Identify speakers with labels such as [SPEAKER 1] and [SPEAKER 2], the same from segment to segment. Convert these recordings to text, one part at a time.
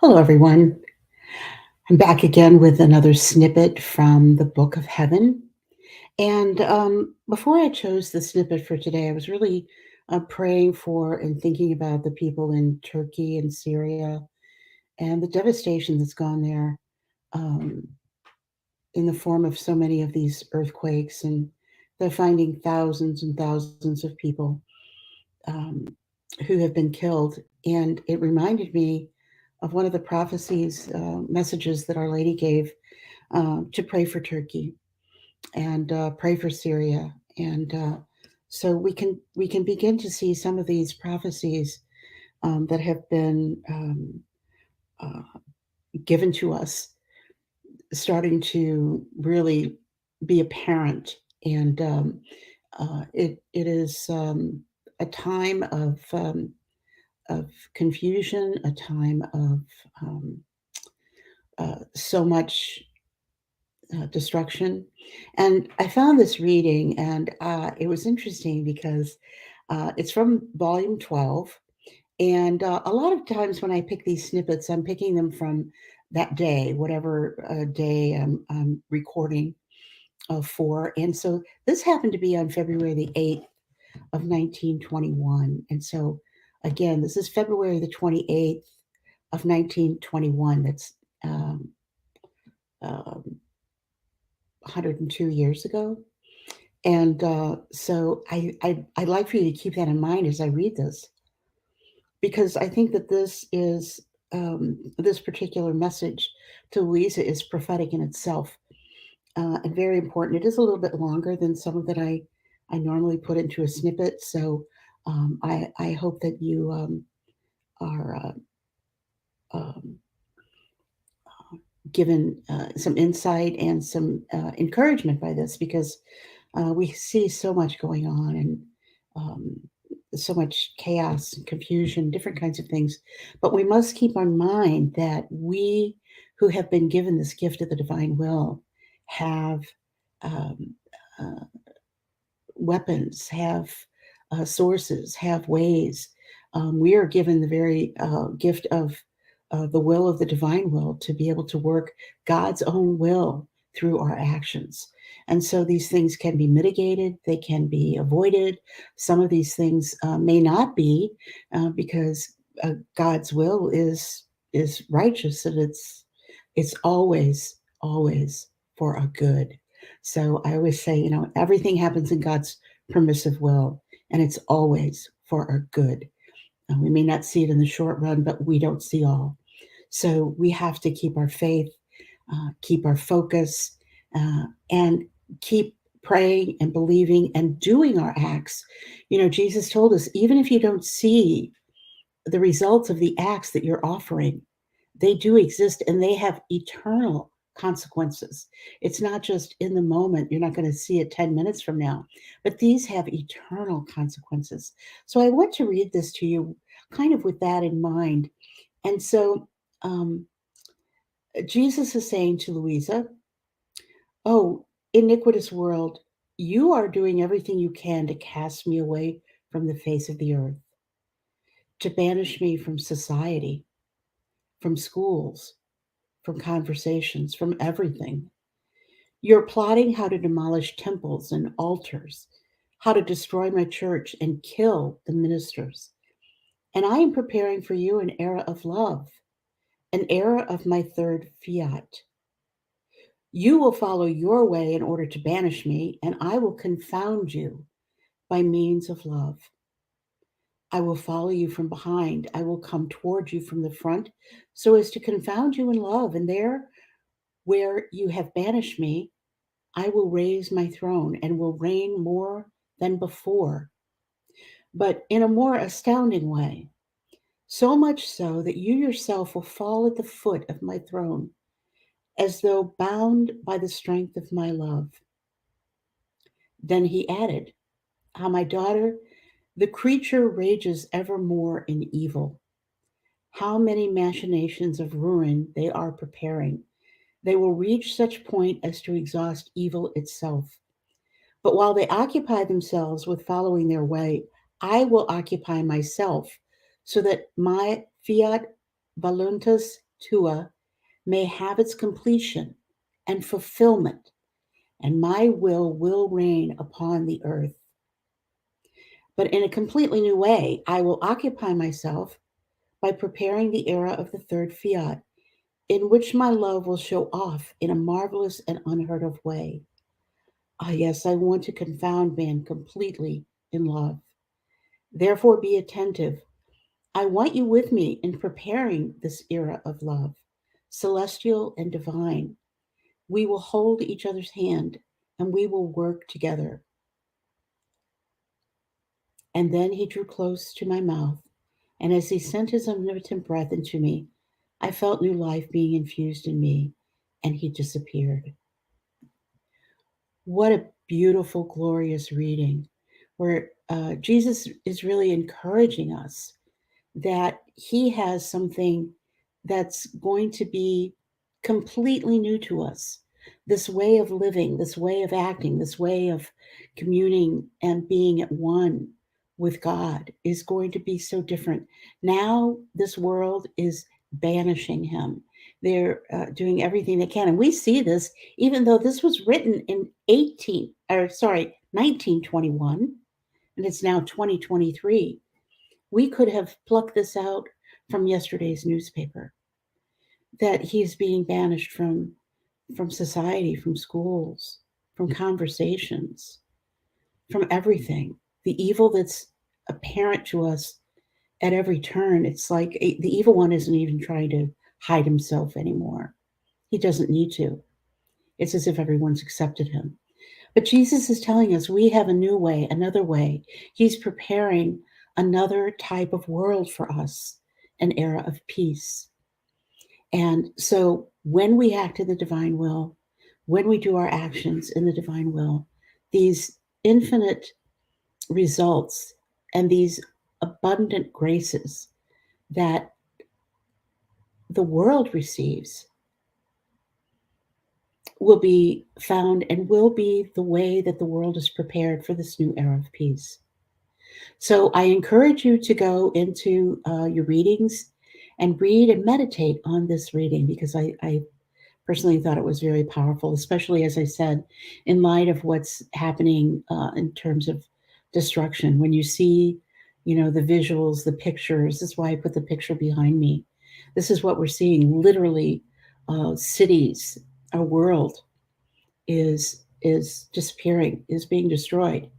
[SPEAKER 1] Hello, everyone. I'm back again with another snippet from the Book of Heaven. And before I chose the snippet for today, I was really praying for and thinking about the people in Turkey and Syria and the devastation that's gone there um, in the form of so many of these earthquakes. And they're finding thousands and thousands of people um, who have been killed. And it reminded me of one of the prophecies, messages that Our Lady gave to pray for Turkey and pray for Syria, and so we can begin to see some of these prophecies that have been uh, given to us starting to really be apparent, and it is a time of confusion, a time of um, so much destruction. And I found this reading, and it was interesting because it's from volume 12. And a lot of times when I pick these snippets, I'm picking them from that day, whatever day I'm recording for. And so this happened to be on February the 8th of 1921. And so, again, this is February the 28th of 1921. That's um, 102 years ago. And so I'd like for you to keep that in mind as I read this, because I think that this particular message to Louisa is prophetic in itself and very important. It is a little bit longer than some that I normally put into a snippet. So I hope that you are um, given some insight and some encouragement by this, because we see so much going on, and um, so much chaos and confusion, different kinds of things. But we must keep in mind that we who have been given this gift of the divine will have um, uh, weapons, have sources, have ways. We are given the very gift of the will of the divine will to be able to work God's own will through our actions. And so these things can be mitigated, they can be avoided. Some of these things may not be, because God's will is righteous, and it's always for our good. So I always say, everything happens in God's permissive will, and it's always for our good. And we may not see it in the short run, but we don't see all. So we have to keep our faith, keep our focus, and keep praying and believing and doing our acts. Jesus told us, even if you don't see the results of the acts that you're offering, they do exist and they have eternal consequences. It's not just in the moment, you're not going to see it 10 minutes from now, but these have eternal consequences. So I want to read this to you kind of with that in mind. And so um, Jesus is saying to Louisa, "Oh, iniquitous world, you are doing everything you can to cast me away from the face of the earth, to banish me from society, from schools, from conversations, from everything. You're plotting how to demolish temples and altars, how to destroy my church and kill the ministers. And I am preparing for you an era of love, an era of my third fiat. You will follow your way in order to banish me, and I will confound you by means of love. I will follow you from behind. I will come toward you from the front so as to confound you in love. And there, where you have banished me, I will raise my throne and will reign more than before, but in a more astounding way. So much so that you yourself will fall at the foot of my throne, as though bound by the strength of my love." Then he added, "Ah, my daughter, the creature rages evermore in evil. How many machinations of ruin they are preparing. They will reach such point as to exhaust evil itself. But while they occupy themselves with following their way, I will occupy myself, so that my fiat voluntas Tua, may have its completion and fulfillment, and my will reign upon the earth. But in a completely new way, I will occupy myself by preparing the era of the third fiat, in which my love will show off in a marvelous and unheard of way. Ah, yes, I want to confound man completely in love. Therefore, be attentive. I want you with me in preparing this era of love, celestial and divine. We will hold each other's hand and we will work together. And then he drew close to my mouth, and as he sent his omnipotent breath into me, I felt new life being infused in me, and he disappeared. What a beautiful, glorious reading where Jesus is really encouraging us that he has something that's going to be completely new to us. This way of living, this way of acting, this way of communing and being at one with God is going to be so different. Now, this world is banishing him. They're doing everything they can. And we see this, even though this was written in 1921, and it's now 2023. We could have plucked this out from yesterday's newspaper that he's being banished from society, from schools, from conversations, from everything. The evil that's apparent to us at every turn, it's like the evil one isn't even trying to hide himself anymore. He doesn't need to. It's as if everyone's accepted him. But Jesus is telling us we have a new way, another way. He's preparing another type of world for us, an era of peace. And so when we act in the divine will, when we do our actions in the divine will, these infinite results and these abundant graces that the world receives will be found and will be the way that the world is prepared for this new era of peace. So I encourage you to go into your readings and read and meditate on this reading because I personally thought it was very powerful, especially as I said, in light of what's happening in terms of destruction. When you see, the visuals, the pictures, this is why I put the picture behind me. This is what we're seeing. Literally, cities, our world is disappearing, is being destroyed.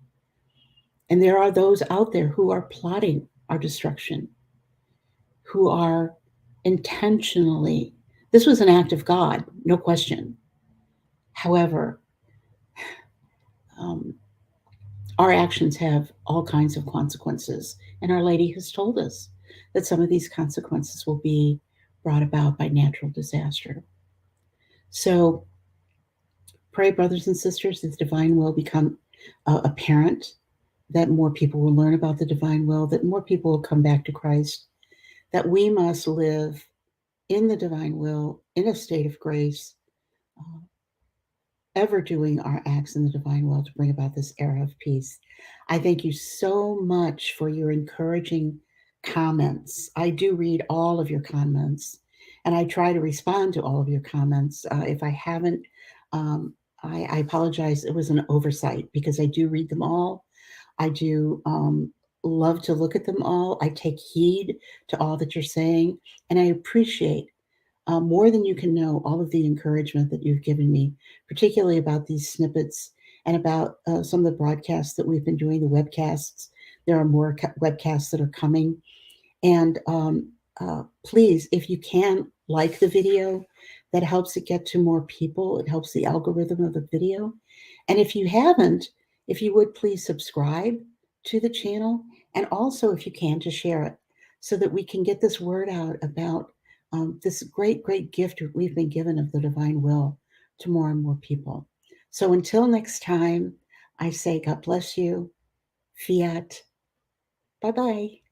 [SPEAKER 1] And there are those out there who are plotting our destruction, who are intentionally, this was an act of God, no question. However, um, our actions have all kinds of consequences. And Our Lady has told us that some of these consequences will be brought about by natural disaster. So pray, brothers and sisters, that the divine will become apparent, that more people will learn about the divine will, that more people will come back to Christ, that we must live in the divine will, in a state of grace, uh, ever doing our acts in the divine will to bring about this era of peace. I thank you so much for your encouraging comments. I do read all of your comments and I try to respond to all of your comments. If I haven't, I apologize. It was an oversight because I do read them all. I do love to look at them all. I take heed to all that you're saying, and I appreciate more than you can know all of the encouragement that you've given me, particularly about these snippets and about some of the broadcasts that we've been doing, the webcasts. There are more webcasts that are coming. And please, if you can, like the video, that helps it get to more people. It helps the algorithm of the video. And if you haven't, if you would please subscribe to the channel, and also, if you can, to share it so that we can get this word out about this great, great gift we've been given of the divine will to more and more people. So until next time, I say God bless you. Fiat. Bye-bye.